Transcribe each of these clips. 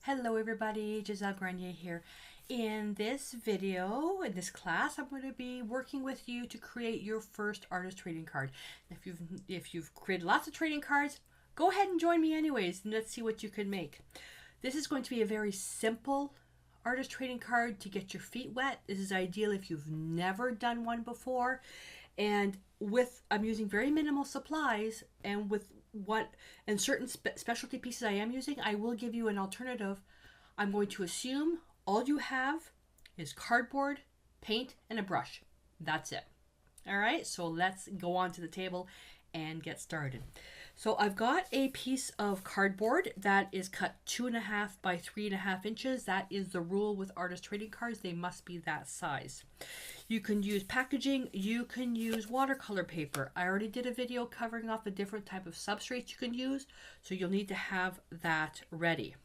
Hello everybody, Gisele Grenier here. In this video, in this class, I'm going to be working with you to create your first artist trading card. If you've created lots of trading cards, go ahead and join me anyways, and let's see what you can make. This is going to be a very simple artist trading card to get your feet wet. This is ideal if you've never done one before. And I'm using very minimal supplies, and with certain specialty pieces I am using, I will give you an alternative. I'm going to assume all you have is cardboard, paint, and a brush. That's it. All right, so let's go on to the table and get started. So I've got a piece of cardboard that is cut 2.5 by 3.5 inches. That is the rule with artist trading cards. They must be that size. You can use packaging. You can use watercolor paper. I already did a video covering off the different type of substrates you can use, so you'll need to have that ready.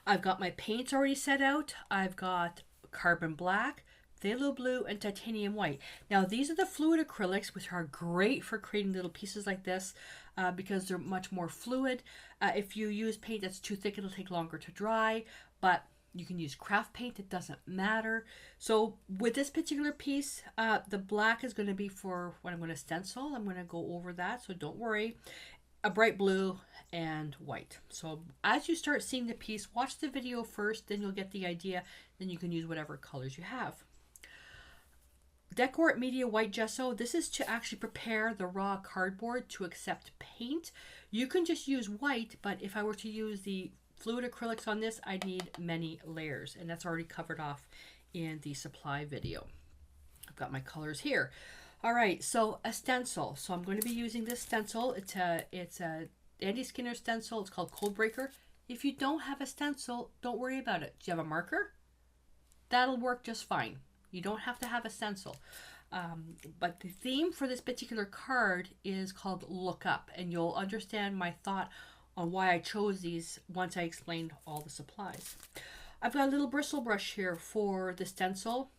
I've got my paints already set out. I've got carbon black, phthalo blue, and titanium white. Now these are the fluid acrylics, which are great for creating little pieces like this because they're much more fluid. If you use paint that's too thick, it'll take longer to dry, but you can use craft paint, it doesn't matter. So with this particular piece, the black is going to be for what I'm going to stencil. I'm going to go over that, so don't worry. A bright blue and white. So as you start seeing the piece, watch the video first, then you'll get the idea, then you can use whatever colors you have. Decor Media White Gesso. This is to actually prepare the raw cardboard to accept paint. You can just use white, but if I were to use the fluid acrylics on this, I'd need many layers, and that's already covered off in the supply video. I've got my colors here. All right, so a stencil. So I'm going to be using this stencil. It's a Andy Skinner stencil. It's called Code Breaker. If you don't have a stencil, don't worry about it. Do you have a marker? That'll work just fine. You don't have to have a stencil. But the theme for this particular card is called Look Up, and you'll understand my thought on why I chose these once I explained all the supplies. I've got a little bristle brush here for the stencil.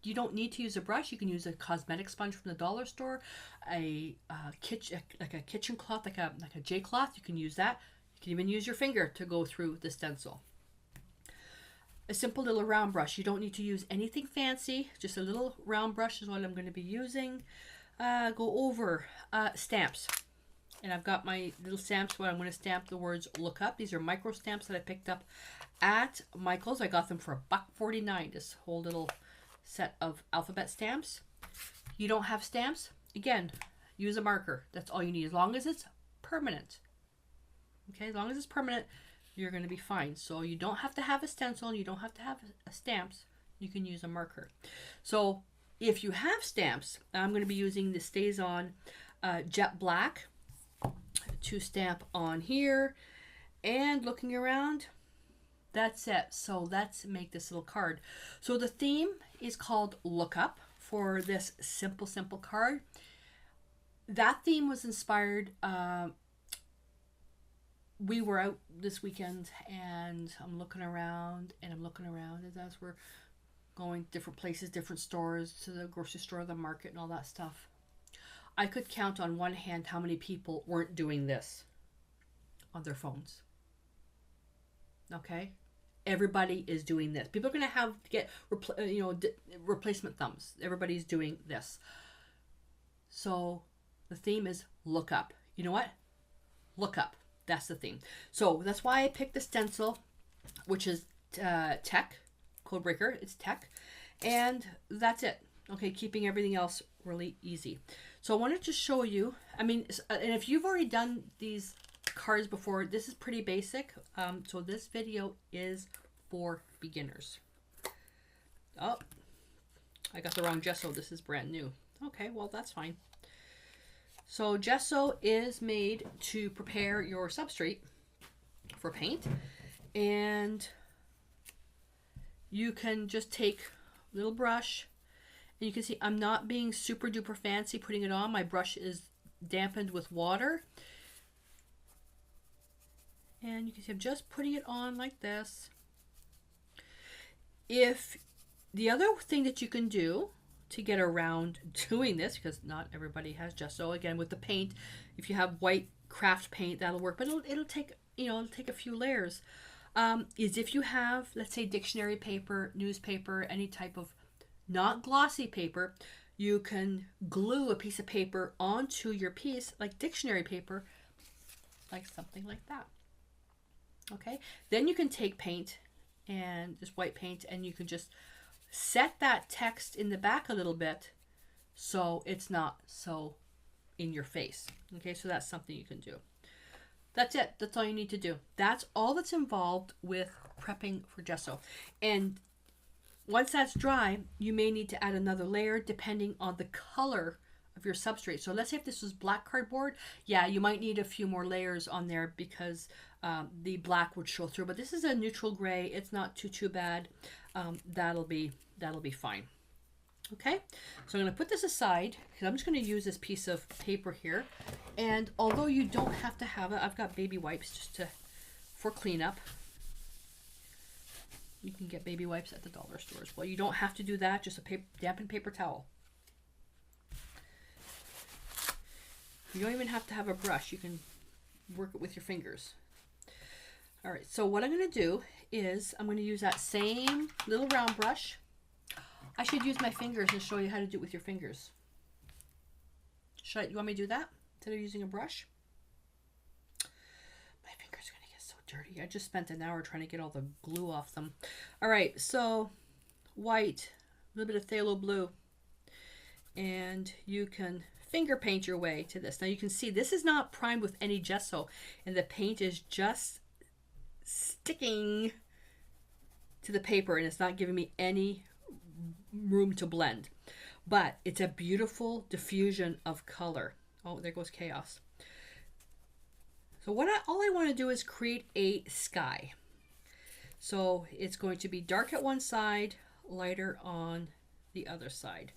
You don't need to use a brush. You can use a cosmetic sponge from the dollar store, a kitchen cloth, like a J cloth. You can use that. You can even use your finger to go through the stencil. A simple little round brush. You don't need to use anything fancy. Just a little round brush is what I'm going to be using. Go over stamps. And I've got my little stamps where I'm going to stamp the words Look Up. These are micro stamps that I picked up at Michael's. I got them for $1.49. This whole little set of alphabet stamps. You don't have stamps? Again, use a marker. That's all you need, as long as it's permanent. Okay, as long as it's permanent, you're going to be fine. So you don't have to have a stencil, and you don't have to have stamps. You can use a marker. So if you have stamps, I'm going to be using the Stays On Jet Black to stamp on here. And looking around, that's it. So let's make this little card. So the theme is called Look Up for this simple card. That theme was inspired. We were out this weekend, and I'm looking around as we're going different places, different stores, to the grocery store, the market, and all that stuff. I could count on one hand how many people weren't doing this on their phones. Okay? Everybody is doing this. People are going to have to get replacement thumbs. Everybody's doing this. So the theme is Look Up. You know what? Look up. That's the theme. So that's why I picked the stencil, which is Tech, Code Breaker. It's Tech. And that's it. Okay, keeping everything else really easy. So I wanted to show you, and if you've already done these cards before, this is pretty basic. So this video is for beginners. Oh, I got the wrong gesso. This is brand new. Okay, well, that's fine. So gesso is made to prepare your substrate for paint, and you can just take a little brush, and you can see I'm not being super duper fancy putting it on. My brush is dampened with water, and you can see I'm just putting it on like this. If the other thing that you can do to get around doing this, because not everybody has gesso, again with the paint, if you have white craft paint, that'll work, but it'll take a few layers. is if you have, let's say, dictionary paper, newspaper, any type of not glossy paper, you can glue a piece of paper onto your piece, like dictionary paper, like something like that. Okay, then you can take paint and just white paint, and you can just set that text in the back a little bit so it's not so in your face. Okay, so that's something you can do. That's it. That's all you need to do. That's all that's involved with prepping for gesso. And once that's dry, you may need to add another layer depending on the color of your substrate. So let's say if this was black cardboard, yeah, you might need a few more layers on there because the black would show through. But this is a neutral gray. It's not too bad. That'll be fine. Okay, so I'm going to put this aside because I'm just going to use this piece of paper here. And although you don't have to have it, I've got baby wipes just for cleanup. You can get baby wipes at the dollar stores. Well, you don't have to do that, just a dampened paper towel. You don't even have to have a brush. You can work it with your fingers. All right, so what I'm going to do is I'm going to use that same little round brush. I should use my fingers and show you how to do it with your fingers. You want me to do that instead of using a brush? My fingers are going to get so dirty. I just spent an hour trying to get all the glue off them. All right, so white, a little bit of phthalo blue, and you can finger paint your way to this. Now you can see this is not primed with any gesso, and the paint is just sticking to the paper, and it's not giving me any room to blend, but it's a beautiful diffusion of color. Oh, there goes chaos. So all I want to do is create a sky. So it's going to be dark at one side, lighter on the other side.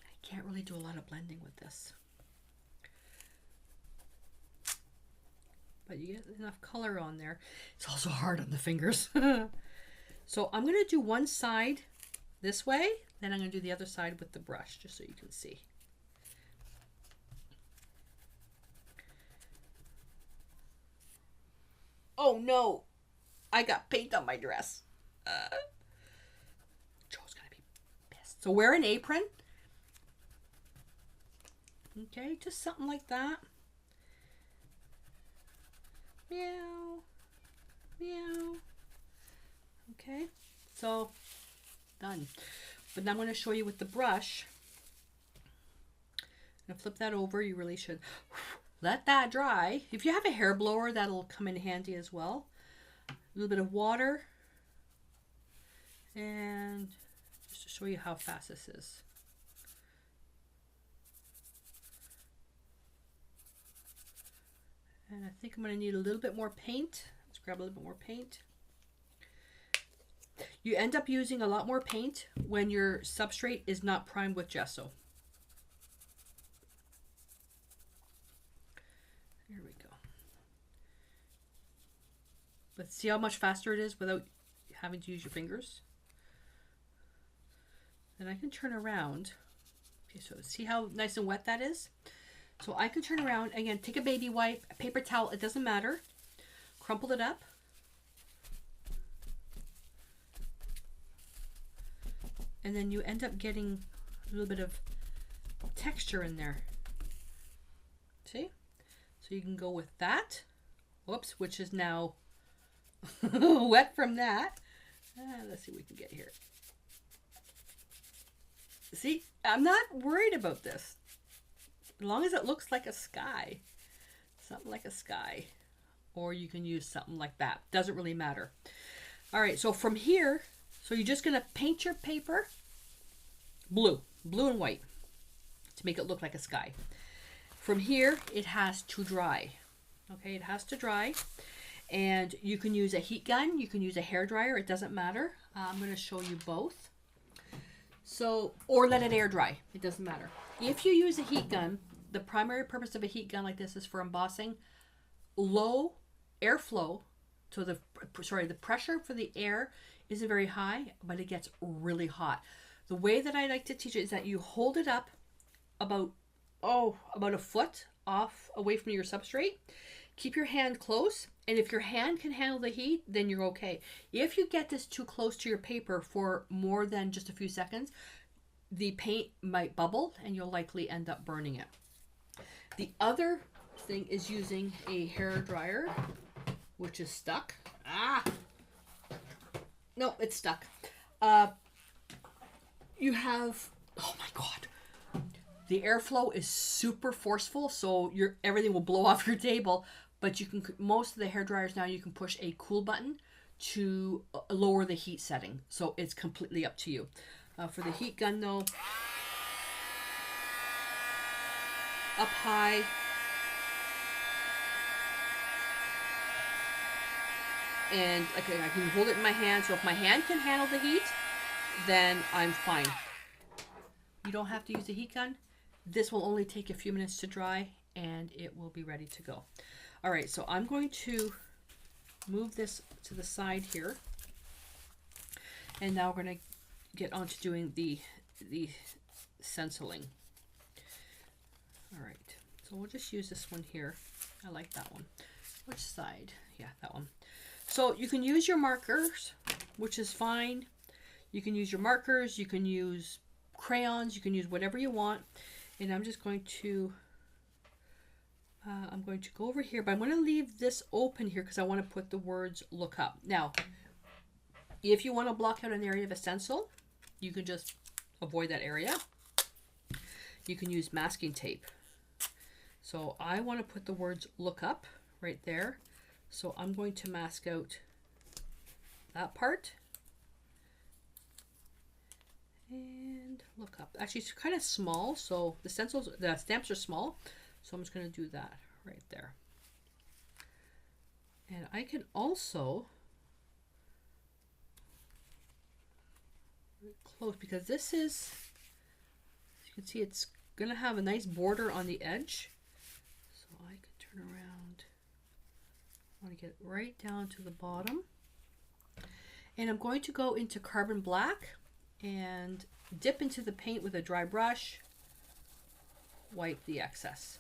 I can't really do a lot of blending with this, but you get enough color on there. It's also hard on the fingers. So I'm going to do one side this way, then I'm going to do the other side with the brush, just so you can see. Oh no, I got paint on my dress. Joe's going to be pissed. So wear an apron. Okay, just something like that. Meow, meow. Okay, so done. But now I'm going to show you with the brush. I'm going to flip that over. You really should let that dry. If you have a hair blower, that'll come in handy as well. A little bit of water. And just to show you how fast this is. And I think I'm going to need a little bit more paint. Let's grab a little bit more paint. You end up using a lot more paint when your substrate is not primed with gesso. Here we go. But see how much faster it is without having to use your fingers? Then I can turn around. Okay, so see how nice and wet that is? So I can turn around, again, take a baby wipe, a paper towel, it doesn't matter. Crumple it up. And then you end up getting a little bit of texture in there. See? So you can go with that. Whoops, which is now wet from that. Let's see what we can get here. See, I'm not worried about this. As long as it looks like a sky. Something like a sky. Or you can use something like that. Doesn't really matter. All right, so from here, so you're just going to paint your paper blue and white to make it look like a sky. From here, it has to dry. Okay, it has to dry. And you can use a heat gun. You can use a hair dryer. It doesn't matter. I'm going to show you both. So, or let it air dry. It doesn't matter. If you use a heat gun, the primary purpose of a heat gun like this is for embossing. Low airflow. So the pressure for the air isn't very high, but it gets really hot. The way that I like to teach it is that you hold it up about a foot away from your substrate. Keep your hand close And if your hand can handle the heat, then you're okay. If you get this too close to your paper for more than just a few seconds, the paint might bubble and you'll likely end up burning it. The other thing is using a hair dryer, which is stuck. No, it's stuck. You have, oh my God, the airflow is super forceful, so everything will blow off your table. But you can, most of the hair dryers now, you can push a cool button to lower the heat setting. So it's completely up to you. For the heat gun though, up high. And okay, I can hold it in my hand. So if my hand can handle the heat, then I'm fine. You don't have to use the heat gun. This will only take a few minutes to dry and it will be ready to go. All right, so I'm going to move this to the side here. And now we're going to get on to doing the stenciling. All right, so we'll just use this one here. I like that one. Which side? Yeah, that one. So you can use your markers, which is fine. You can use your markers, you can use crayons, you can use whatever you want. And I'm just going to go over here, but I'm going to leave this open here because I want to put the words look up. Now, if you want to block out an area of a stencil, you can just avoid that area. You can use masking tape. So I want to put the words look up right there. So I'm going to mask out that part. And look up. Actually, it's kind of small, so the stamps are small. So I'm just going to do that right there. And I can also close, because this is, as you can see, it's going to have a nice border on the edge. So I can turn around. I want to get right down to the bottom. And I'm going to go into carbon black and dip into the paint with a dry brush. Wipe the excess.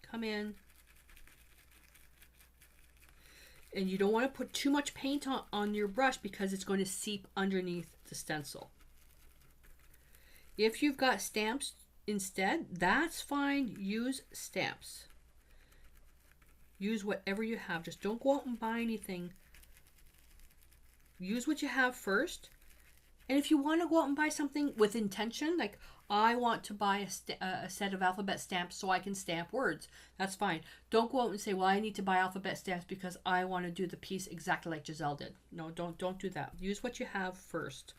Come in. And you don't want to put too much paint on your brush because it's going to seep underneath the stencil. If you've got stamps instead, that's fine. Use stamps. Use whatever you have. Just don't go out and buy anything. Use what you have first. And if you want to go out and buy something with intention, like I want to buy a set of alphabet stamps so I can stamp words, that's fine. Don't go out and say, well, I need to buy alphabet stamps because I want to do the piece exactly like Gisele did. No, don't do that. Use what you have first.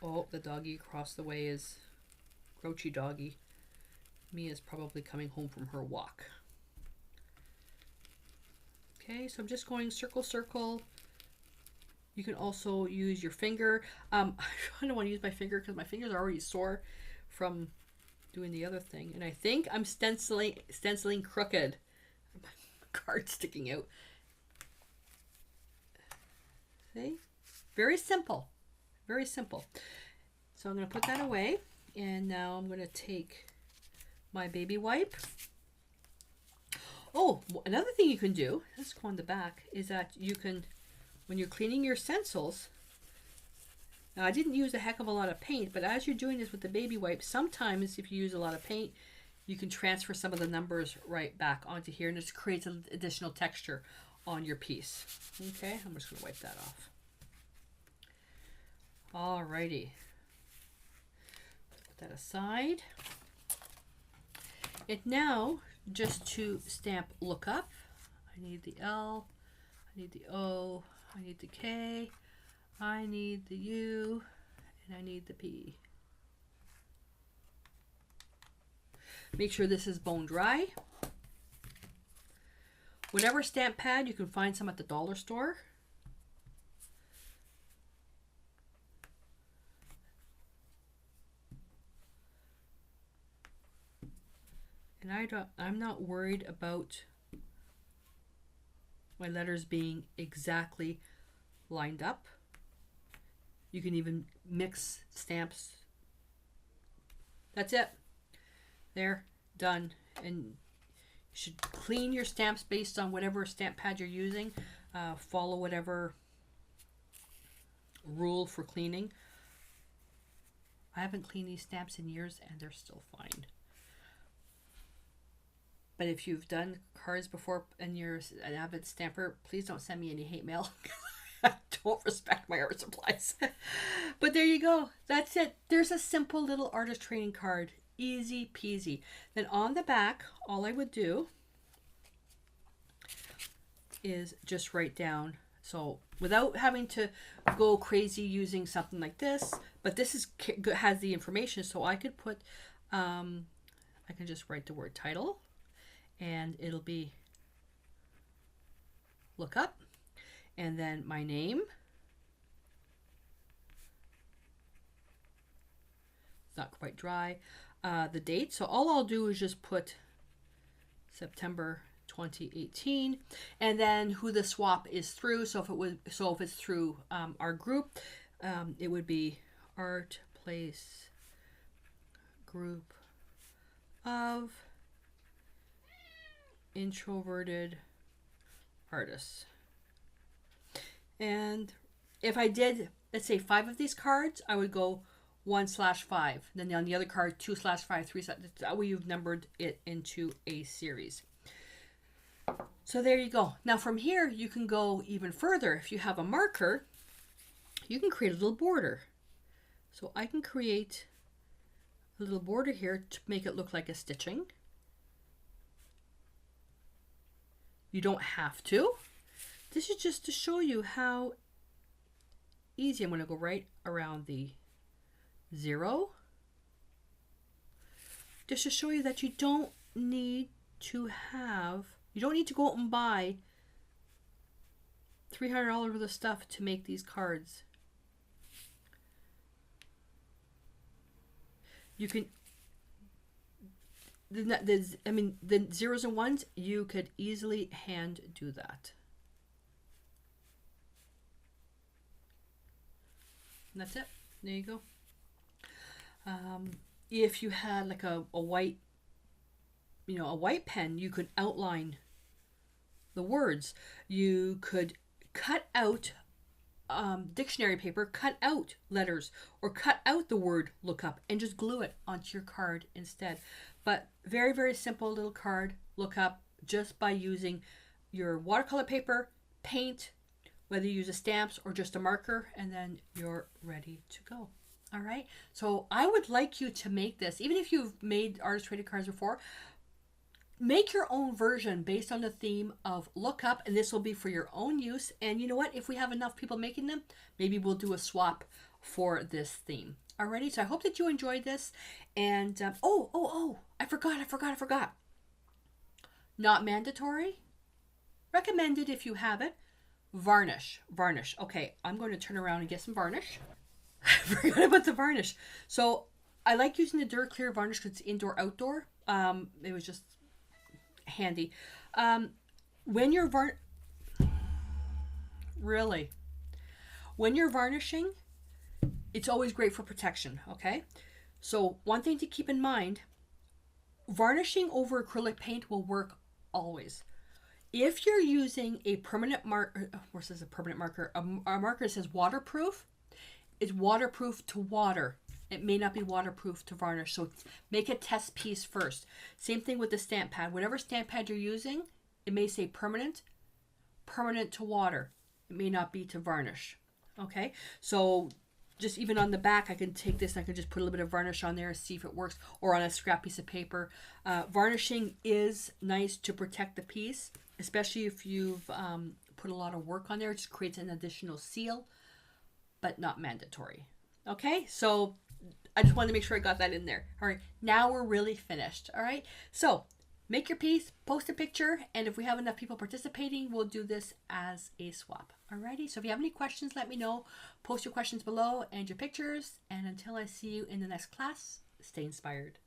Oh, the doggy across the way is grouchy doggy. Mia's probably coming home from her walk. Okay, so I'm just going circle, circle. You can also use your finger. I don't want to use my finger because my fingers are already sore from doing the other thing. And I think I'm stenciling crooked. My card sticking out. See? Very simple. Very simple. So I'm going to put that away. And now I'm going to take my baby wipe. Oh, another thing you can do, let's go on the back, is that you can, when you're cleaning your stencils, now I didn't use a heck of a lot of paint, but as you're doing this with the baby wipe, sometimes if you use a lot of paint, you can transfer some of the numbers right back onto here, and it just creates an additional texture on your piece. Okay, I'm just going to wipe that off. Alrighty. Put that aside. And now, just to stamp look up, I need the L, I need the O, I need the K, I need the U, and I need the P. Make sure this is bone dry. Whatever stamp pad, you can find some at the dollar store. And I'm not worried about my letters being exactly lined up. You can even mix stamps. That's it. There, done. And you should clean your stamps based on whatever stamp pad you're using. Follow whatever rule for cleaning. I haven't cleaned these stamps in years and they're still fine. But if you've done cards before and you're an avid stamper, please don't send me any hate mail. I don't respect my art supplies. But there you go. That's it. There's a simple little artist training card. Easy peasy. Then on the back, all I would do is just write down. So without having to go crazy using something like this, but this is has the information, so I could put, I can just write the word title, and it'll be look up, and then my name. It's not quite dry. The date. So all I'll do is just put September 2018, and then who the swap is through. So if it's through our group, it would be Art Place Group of Introverted Artists. And if I did, let's say 5 of these cards, I would go 1/5. Then on the other card, 2/5, 3. That way you've numbered it into a series. So there you go. Now from here, you can go even further. If you have a marker, you can create a little border. So I can create a little border here to make it look like a stitching. You don't have to. This is just to show you how easy. I'm going to go right around the 0. Just to show you that you don't need to go out and buy $300 worth of stuff to make these cards. You can, the zeros and ones, you could easily hand do that. And that's it. There you go. If you had like a white, a white pen, you could outline the words. You could cut out dictionary paper, cut out letters, or cut out the word look up and just glue it onto your card instead. But very, very simple little card, look up, just by using your watercolor paper, paint, whether you use a stamps or just a marker, and then you're ready to go. All right. So I would like you to make this, even if you've made artist trading cards before, make your own version based on the theme of look up, and this will be for your own use. And you know what? If we have enough people making them, maybe we'll do a swap for this theme. Alrighty, so I hope that you enjoyed this. And I forgot. Not mandatory. Recommended if you have it. Varnish. Okay, I'm going to turn around and get some varnish. I forgot about the varnish. So I like using the Dirt Clear varnish because it's indoor outdoor. It was just handy. When you're varnishing, it's always great for protection. Okay, so one thing to keep in mind: varnishing over acrylic paint will work always. If you're using a permanent marker, a marker that says waterproof, it's waterproof to water. It may not be waterproof to varnish, so make a test piece first. Same thing with the stamp pad. Whatever stamp pad you're using, it may say permanent to water. It may not be to varnish. Okay, so just even on the back, I can take this and I can just put a little bit of varnish on there and see if it works, or on a scrap piece of paper. Varnishing is nice to protect the piece, especially if you've put a lot of work on there. It just creates an additional seal, but not mandatory. Okay, so I just wanted to make sure I got that in there. All right, now we're really finished. All right, so make your piece, post a picture, and if we have enough people participating, we'll do this as a swap. Alrighty, so if you have any questions, let me know. Post your questions below and your pictures, and until I see you in the next class, stay inspired.